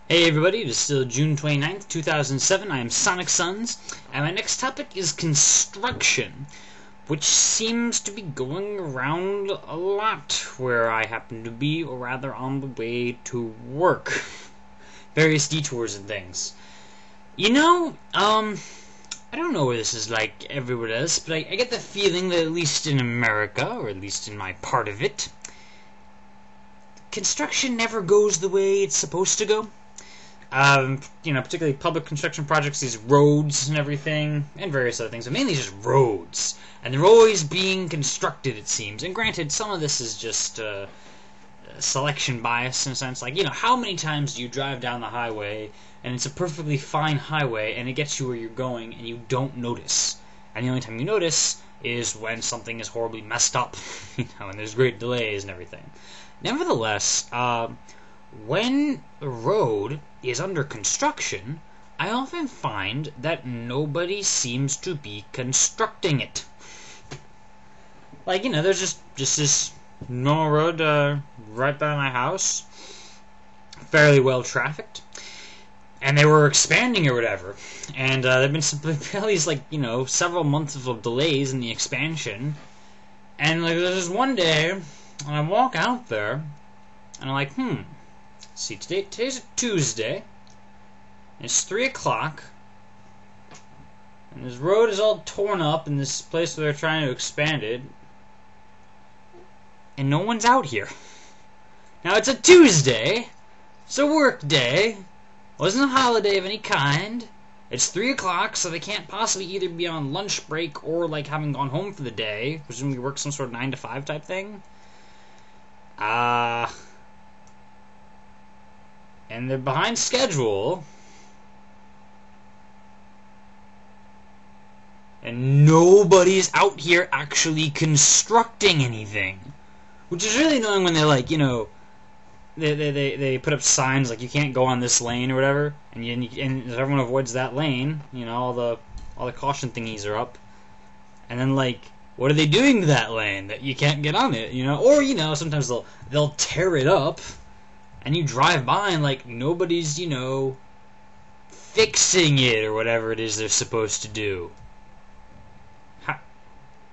Hey everybody, it is still June 29th, 2007. I am Sonic Suns, and my next topic is construction, which seems to be going around a lot where I happen to be, or rather on the way to work. Various detours and things. I don't know where this is like everywhere else, but I get the feeling that at least in America, or at least in my part of it, construction never goes the way it's supposed to go. Particularly public construction projects, these roads and everything, and various other things, but mainly just roads. And they're always being constructed, it seems. And granted, some of this is just selection bias in a sense. Like, how many times do you drive down the highway, and it's a perfectly fine highway, and it gets you where you're going, and you don't notice? And the only time you notice is when something is horribly messed up, and there's great delays and everything. Nevertheless, when a road is under construction, I often find that nobody seems to be constructing it. Like, there's just this normal road right by my house, fairly well trafficked, and they were expanding or whatever, and there have been at least several months of delays in the expansion, and there's this one day, and I walk out there, and I'm like, see, today's a Tuesday, and it's 3 o'clock, and this road is all torn up in this place where they're trying to expand it, and no one's out here. Now, it's a Tuesday, it's a work day, wasn't a holiday of any kind, it's 3 o'clock, so they can't possibly either be on lunch break or, having gone home for the day, presumably work some sort of 9 to 5 type thing. And they're behind schedule, and nobody's out here actually constructing anything, which is really annoying when they're they put up signs like you can't go on this lane or whatever, and everyone avoids that lane, all the caution thingies are up, and then what are they doing to that lane that you can't get on it, or sometimes they'll tear it up. And you drive by and, nobody's, fixing it or whatever it is they're supposed to do.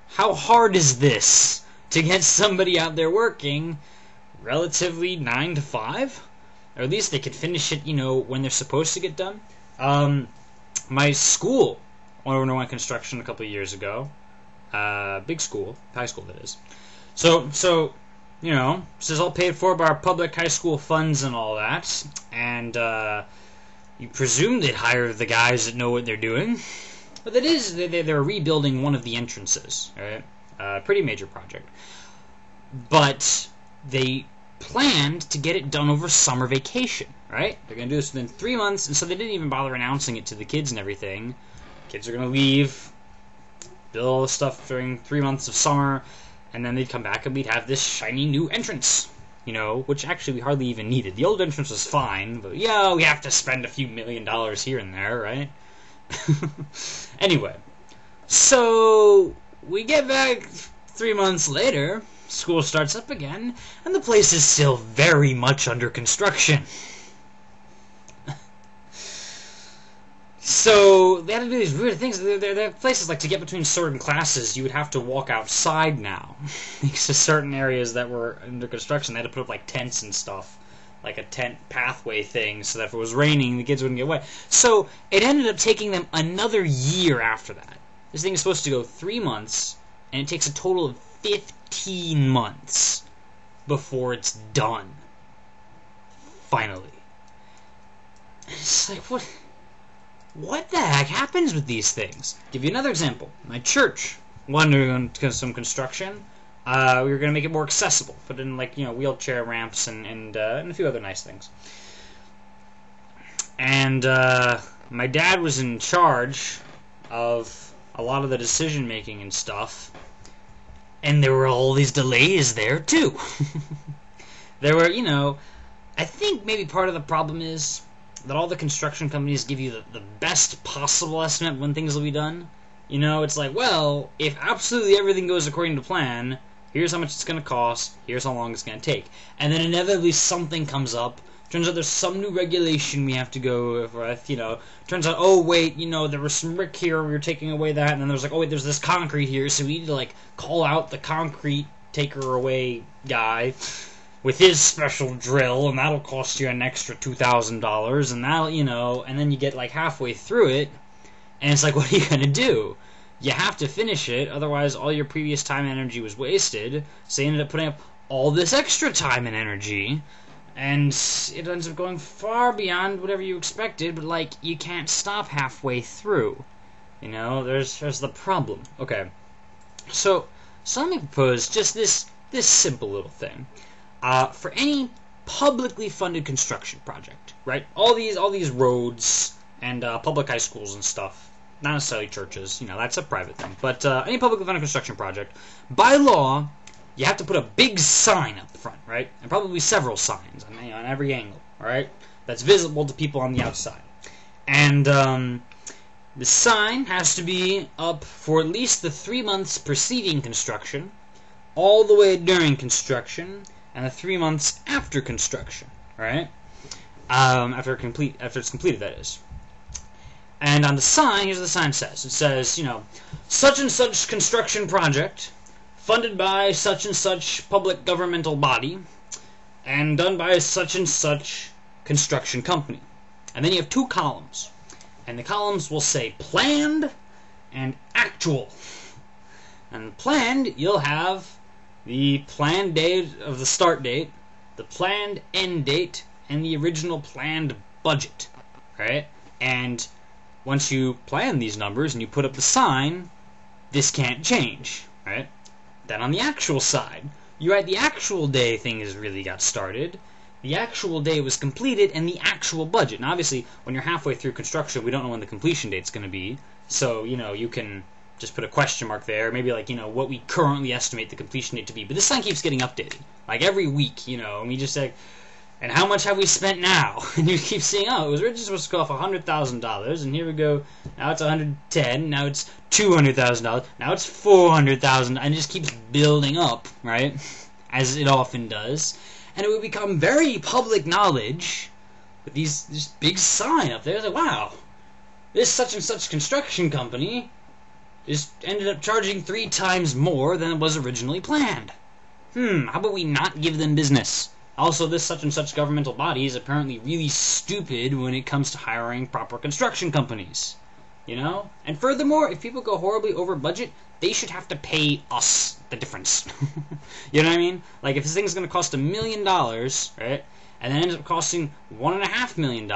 How hard is this to get somebody out there working relatively 9 to 5? Or at least they could finish it, when they're supposed to get done. My school underwent construction a couple of years ago. Big school, high school that is. So this is all paid for by our public high school funds and all that, and you presume they'd hire the guys that know what they're doing, but they're rebuilding one of the entrances, right? Pretty major project, but they planned to get it done over summer vacation, right? They're going to do this within 3 months, and so they didn't even bother announcing it to the kids and everything. Kids are going to leave, build all the stuff during 3 months of summer, and then they'd come back and we'd have this shiny new entrance, which actually we hardly even needed. The old entrance was fine, but we have to spend a few $1 million here and there, right? Anyway, so we get back 3 months later, school starts up again, and the place is still very much under construction. So they had to do these weird things. There are places to get between certain classes, you would have to walk outside now. Because to certain areas that were under construction, they had to put up tents and stuff, like a tent pathway thing, so that if it was raining, the kids wouldn't get wet. So it ended up taking them another year after that. This thing is supposed to go 3 months, and it takes a total of 15 months before it's done. Finally. It's what the heck happens with these things? Give you another example. My church underwent some construction. We were going to make it more accessible. Put in, wheelchair ramps and a few other nice things. And my dad was in charge of a lot of the decision-making and stuff. And there were all these delays there, too. There were, I think maybe part of the problem is that all the construction companies give you the best possible estimate when things will be done. It's if absolutely everything goes according to plan, here's how much it's going to cost, here's how long it's going to take. And then inevitably something comes up Turns out there's some new regulation we have to go with, Turns out, oh, wait, there was some brick here, we were taking away that, and then there's like, oh, wait, there's this concrete here, so we need to, like, call out the concrete taker-away guy with his special drill, and that'll cost you an extra $2,000, and that'll, and then you get, like, halfway through it, and it's like, what are you gonna do? You have to finish it, otherwise all your previous time and energy was wasted, so you ended up putting up all this extra time and energy, and it ends up going far beyond whatever you expected, but, like, you can't stop halfway through. There's the problem. Okay. So let me propose just this simple little thing. For any publicly funded construction project, right? All these roads and public high schools and stuff, not necessarily churches, that's a private thing, but any publicly funded construction project, by law, you have to put a big sign up front, right? And probably several signs on every angle, all right? That's visible to people on the outside. And the sign has to be up for at least the 3 months preceding construction, all the way during construction, and the 3 months after construction, right? After it's completed, that is. And on the sign, here's what the sign says. It says, such and such construction project, funded by such and such public governmental body, and done by such and such construction company. And then you have 2 columns. And the columns will say planned and actual. And planned, you'll have the planned date of the start date, the planned end date, and the original planned budget, right? And once you plan these numbers and you put up the sign, this can't change, right? Then on the actual side, you write the actual day things really got started, the actual day was completed, and the actual budget. Now, obviously, when you're halfway through construction, we don't know when the completion date's going to be, so, you can just put a question mark there, maybe like, what we currently estimate the completion date to be. But this sign keeps getting updated, like every week, and we just say, and how much have we spent now? And you keep seeing, oh, it was originally supposed to go off $100,000, and here we go, now it's $110,000, now it's $200,000, now it's $400,000, and it just keeps building up, right? As it often does. And it would become very public knowledge with this big sign up there. It's like, wow, this such and such construction company just ended up charging 3 times more than it was originally planned. How about we not give them business? Also, this such and such governmental body is apparently really stupid when it comes to hiring proper construction companies. And furthermore, if people go horribly over budget, they should have to pay us the difference. You know what I mean? Like, if this thing's going to cost $1 million, right, and then ends up costing $1.5 million,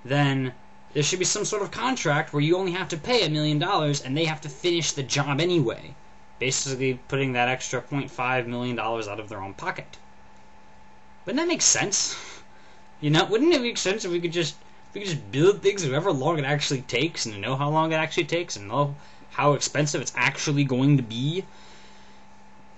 then there should be some sort of contract where you only have to pay $1 million and they have to finish the job anyway. Basically putting that extra $0.5 million out of their own pocket. Wouldn't that make sense? Wouldn't it make sense if we could just build things however long it actually takes, and know how long it actually takes, and know how expensive it's actually going to be,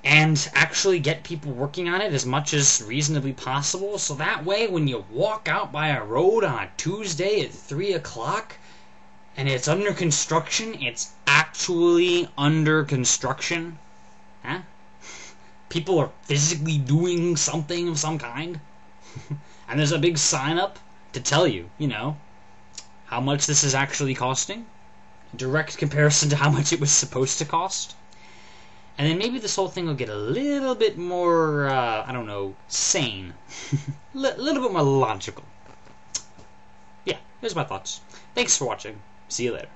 and actually get people working on it as much as reasonably possible, so that way when you walk out by a road on a Tuesday at 3 o'clock and it's under construction, it's actually under construction. Huh? People are physically doing something of some kind. And there's a big sign up to tell you, how much this is actually costing. Direct comparison to how much it was supposed to cost. And then maybe this whole thing will get a little bit more, sane. A little bit more logical. Yeah, here's my thoughts. Thanks for watching. See you later.